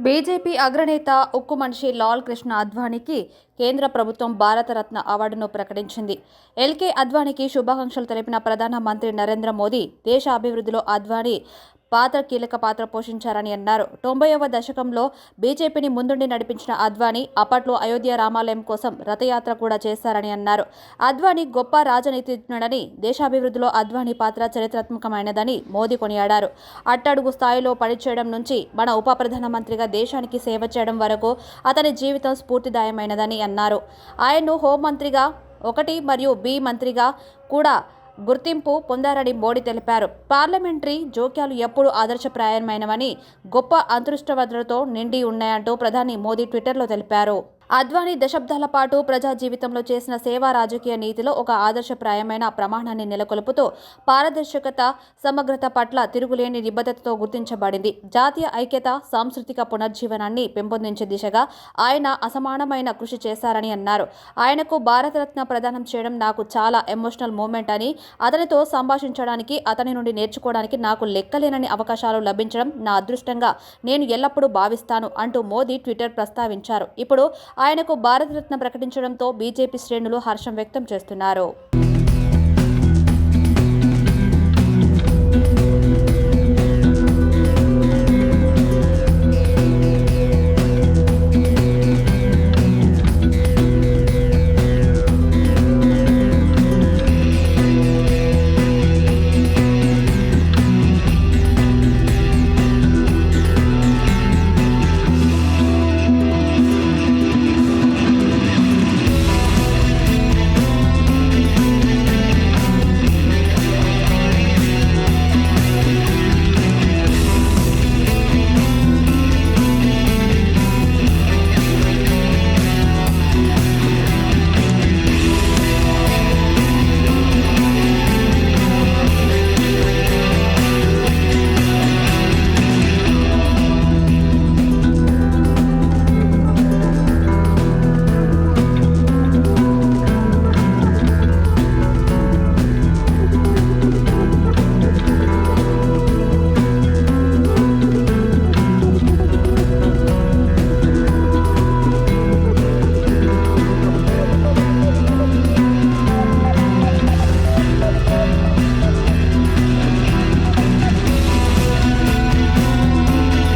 BJP అగ్రనేత ఉక్కు మనిషి లాల్ కృష్ణ అద్వానీకి కేంద్ర ప్రభుత్వం భారతరత్న అవార్డును ప్రకటించింది. ఎల్కే అద్వానీకి శుభాకాంక్షలు తెలిపిన ప్రధాన మంత్రి నరేంద్ర మోదీ దేశ అభివృద్ధిలో అద్వానీ కీలక పాత్ర పోషించారని అన్నారు. 90వ దశకంలో బీజేపీని ముందుండి నడిపించిన అద్వానీ అప్పట్లో అయోధ్య రామాలయం కోసం రథయాత్ర కూడా చేశారని అన్నారు. అద్వానీ గొప్ప రాజనీతిజ్ఞుడని, దేశాభివృద్ధిలో అద్వానీ పాత్ర చరిత్రాత్మకమైనదని మోదీ కొనియాడారు. అట్టడుగు స్థాయిలో పనిచేయడం నుంచి మన ఉప ప్రధానమంత్రిగా దేశానికి సేవ చేయడం వరకు అతని జీవితం స్ఫూర్తిదాయమైనదని అన్నారు. ఆయన్ను హోంమంత్రిగా 1 మరియు బి మంత్రిగా కూడా గుర్తింపు పొందారని మోడీ తెలిపారు. పార్లమెంటరీ జోక్యాలు ఎప్పుడూ ఆదర్శప్రాయమైనవని, గొప్ప అంతృష్టవద్రతో నిండి ఉన్నాయంటూ ప్రధాని మోదీ ట్విట్టర్లో తెలిపారు. అద్వానీ దశాబ్దాల పాటు ప్రజా జీవితంలో చేసిన సేవా రాజకీయ నీతిలో ఒక ఆదర్శప్రాయమైన ప్రమాణాన్ని నెలకొల్పుతూ పారదర్శకత, సమగ్రత పట్ల తిరుగులేని నిబద్ధతతో గుర్తించబడింది. జాతీయ ఐక్యత, సాంస్కృతిక పునర్జీవనాన్ని పెంపొందించే దిశగా ఆయన అసమానమైన కృషి చేశారని అన్నారు. ఆయనకు భారతరత్న ప్రదానం చేయడం నాకు చాలా ఎమోషనల్ మూమెంట్ అని, అతనితో సంభాషించడానికి, అతని నుండి నేర్చుకోవడానికి నాకు లెక్కలేనని అవకాశాలు లభించడం నా అదృష్టంగా నేను ఎల్లప్పుడూ భావిస్తాను అంటూ మోదీ ట్విట్టర్ ప్రస్తావించారు. ఇప్పుడు ఆయనకు భారతరత్న ప్రకటించడంతో బీజేపీ శ్రేణులు హర్షం వ్యక్తం చేస్తున్నారు.